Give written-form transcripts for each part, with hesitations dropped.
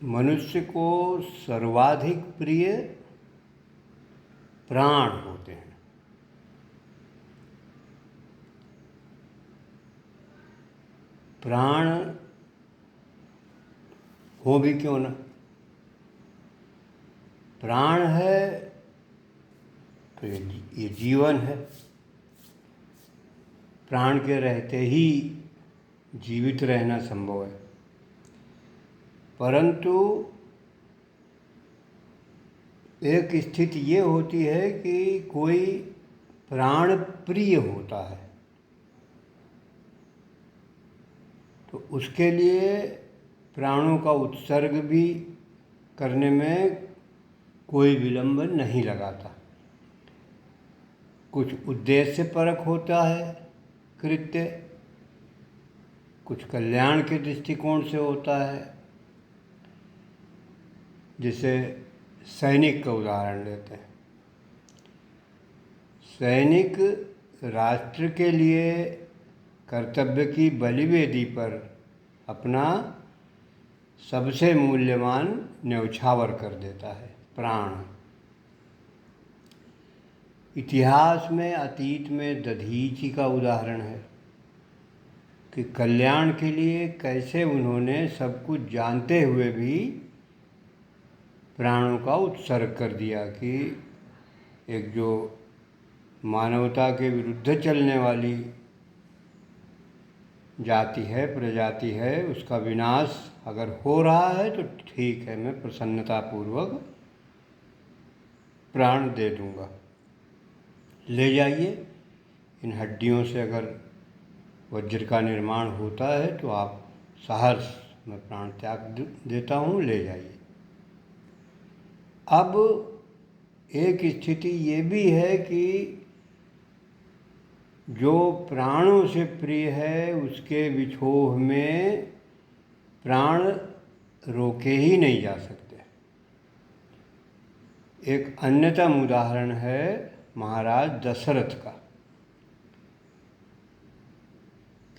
मनुष्य को सर्वाधिक प्रिय प्राण होते हैं। प्राण हो भी क्यों ना, प्राण है तो ये जीवन है। प्राण के रहते ही जीवित रहना संभव है, परंतु एक स्थिति ये होती है कि कोई प्राण प्रिय होता है तो उसके लिए प्राणों का उत्सर्ग भी करने में कोई विलंब नहीं लगाता। कुछ उद्देश्यपरक होता है कृत्य, कुछ कल्याण के दृष्टिकोण से होता है। जैसे सैनिक का उदाहरण लेते हैं। सैनिक राष्ट्र के लिए कर्तव्य की बलिवेदी पर अपना सबसे मूल्यवान न्यौछावर कर देता है, प्राण। इतिहास में, अतीत में दधीचि का उदाहरण है कि कल्याण के लिए कैसे उन्होंने सब कुछ जानते हुए भी प्राणों का उत्सर्ग कर दिया कि एक जो मानवता के विरुद्ध चलने वाली जाति है, प्रजाति है, उसका विनाश अगर हो रहा है तो ठीक है, मैं प्रसन्नतापूर्वक प्राण दे दूंगा, ले जाइए। इन हड्डियों से अगर वज्र का निर्माण होता है तो आप सहर्ष मैं प्राण त्याग देता हूँ, ले जाइए। अब एक स्थिति ये भी है कि जो प्राणों से प्रिय है उसके विछोह में प्राण रोके ही नहीं जा सकते। एक अन्यतम उदाहरण है महाराज दशरथ का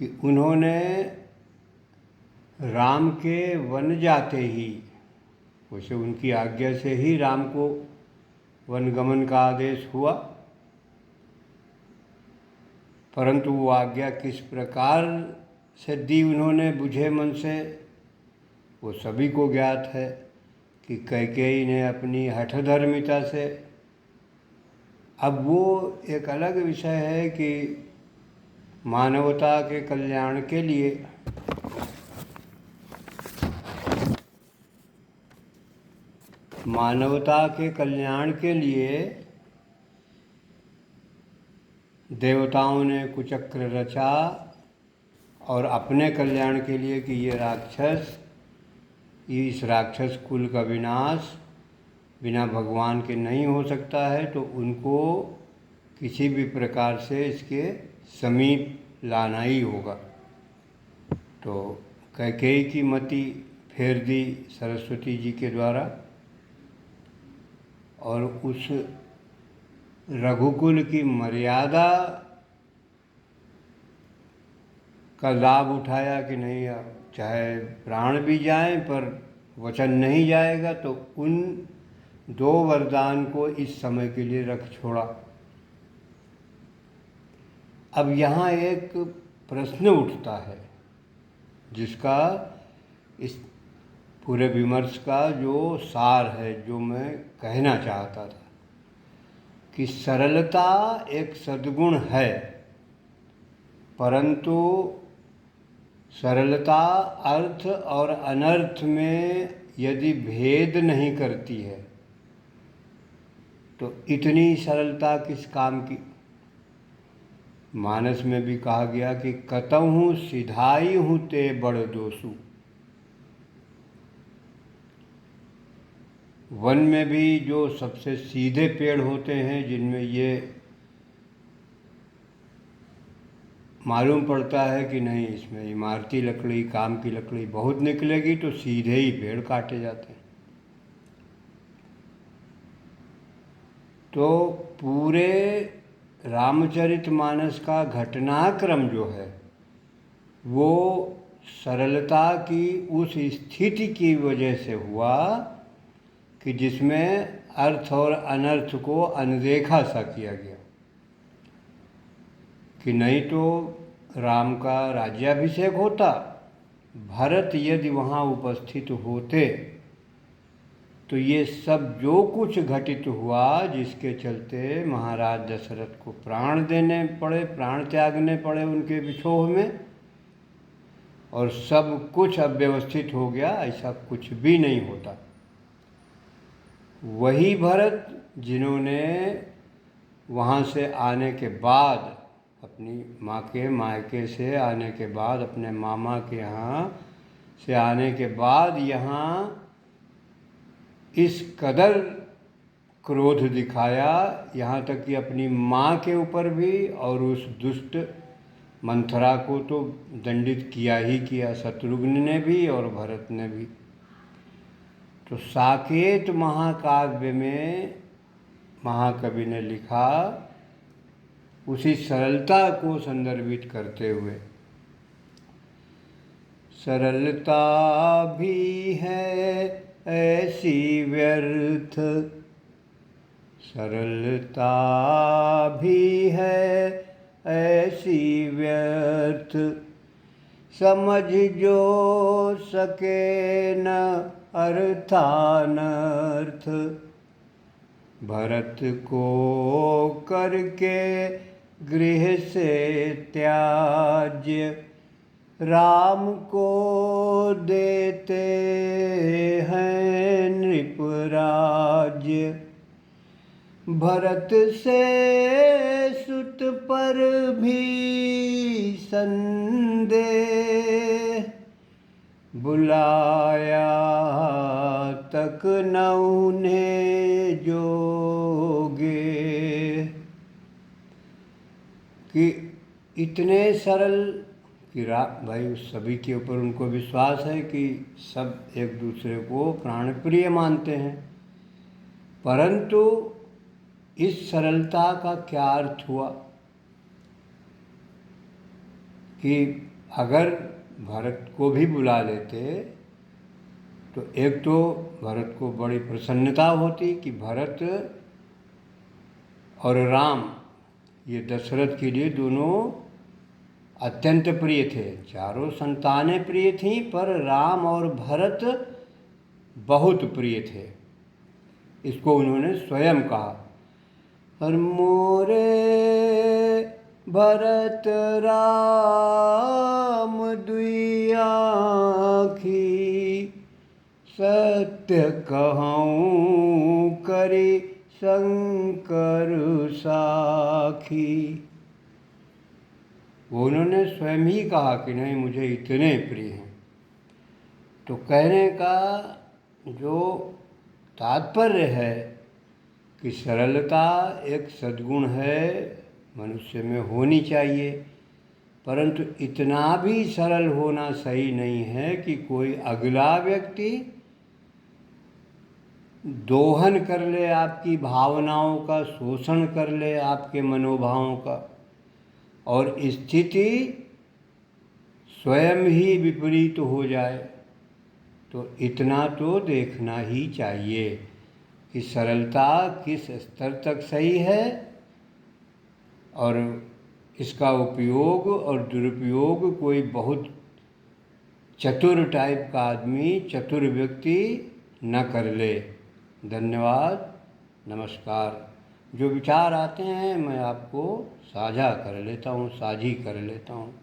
कि उन्होंने राम के वन जाते ही, वैसे उनकी आज्ञा से ही राम को वनगमन का आदेश हुआ, परंतु वो आज्ञा किस प्रकार से दी उन्होंने बुझे मन से, वो सभी को ज्ञात है कि कैकेयी ने अपनी हठधर्मिता से। अब वो एक अलग विषय है कि मानवता के कल्याण के लिए देवताओं ने कुचक्र रचा और अपने कल्याण के लिए कि ये राक्षस, इस राक्षस कुल का विनाश बिना भगवान के नहीं हो सकता है, तो उनको किसी भी प्रकार से इसके समीप लाना ही होगा। तो कैकेयी की मति फेर दी सरस्वती जी के द्वारा और उस रघुकुल की मर्यादा का लाभ उठाया कि नहीं, अब चाहे प्राण भी जाएं पर वचन नहीं जाएगा, तो उन दो वरदान को इस समय के लिए रख छोड़ा। अब यहाँ एक प्रश्न उठता है जिसका इस पूरे विमर्श का जो सार है, जो मैं कहना चाहता था कि सरलता एक सद्गुण है, परंतु सरलता अर्थ और अनर्थ में यदि भेद नहीं करती है तो इतनी सरलता किस काम की। मानस में भी कहा गया कि कतहु सिधाई हूँ ते बड़ दोषु। वन में भी जो सबसे सीधे पेड़ होते हैं, जिनमें ये मालूम पड़ता है कि नहीं इसमें इमारती लकड़ी, काम की लकड़ी बहुत निकलेगी, तो सीधे ही पेड़ काटे जाते हैं। तो पूरे रामचरितमानस का घटनाक्रम जो है वो सरलता की उस स्थिति की वजह से हुआ कि जिसमें अर्थ और अनर्थ को अनदेखा सा किया गया, कि नहीं तो राम का राज्याभिषेक होता, भरत यदि वहाँ उपस्थित होते तो ये सब जो कुछ घटित हुआ, जिसके चलते महाराज दशरथ को प्राण देने पड़े, प्राण त्यागने पड़े उनके विछोह में, और सब कुछ अव्यवस्थित हो गया, ऐसा कुछ भी नहीं होता। वही भरत जिन्होंने वहाँ से आने के बाद, अपनी माँ के मायके से आने के बाद, अपने मामा के यहाँ से आने के बाद यहाँ इस कदर क्रोध दिखाया, यहाँ तक कि अपनी माँ के ऊपर भी, और उस दुष्ट मंथरा को तो दंडित किया ही किया, शत्रुघ्न ने भी और भरत ने भी। तो साकेत महाकाव्य में महाकवि ने लिखा उसी सरलता को संदर्भित करते हुए, सरलता भी है ऐसी व्यर्थ, सरलता भी है ऐसी व्यर्थ, समझ जो सके न अर्थानर्थ, भरत को करके गृह से त्याज्य, राम को देते हैं नृपराज्य, भरत से सुत पर भी संदेह, बुलाया तक न उन्हें जोगे। कि इतने सरल कि भाई उस सभी के ऊपर उनको विश्वास है कि सब एक दूसरे को प्राणप्रिय मानते हैं, परंतु इस सरलता का क्या अर्थ हुआ कि अगर भरत को भी बुला लेते तो एक तो भरत को बड़ी प्रसन्नता होती कि भरत और राम ये दशरथ के लिए दोनों अत्यंत प्रिय थे, चारों संतानें प्रिय थीं, पर राम और भरत बहुत प्रिय थे। इसको उन्होंने स्वयं कहा, और मोरे भरत राम दुई आँखी, सत्य कहूँ करी शंकर साखी। वो उन्होंने स्वयं ही कहा कि नहीं मुझे इतने प्रिय हैं। तो कहने का जो तात्पर्य है कि सरलता एक सद्गुण है, मनुष्य में होनी चाहिए, परंतु इतना भी सरल होना सही नहीं है कि कोई अगला व्यक्ति दोहन कर ले आपकी भावनाओं का, शोषण कर ले आपके मनोभावों का, और स्थिति स्वयं ही विपरीत हो जाए। तो इतना तो देखना ही चाहिए कि सरलता किस स्तर तक सही है, और इसका उपयोग और दुरुपयोग कोई बहुत चतुर टाइप का आदमी, चतुर व्यक्ति न कर ले। धन्यवाद, नमस्कार। जो विचार आते हैं मैं आपको साझा कर लेता हूँ, साझी कर लेता हूँ।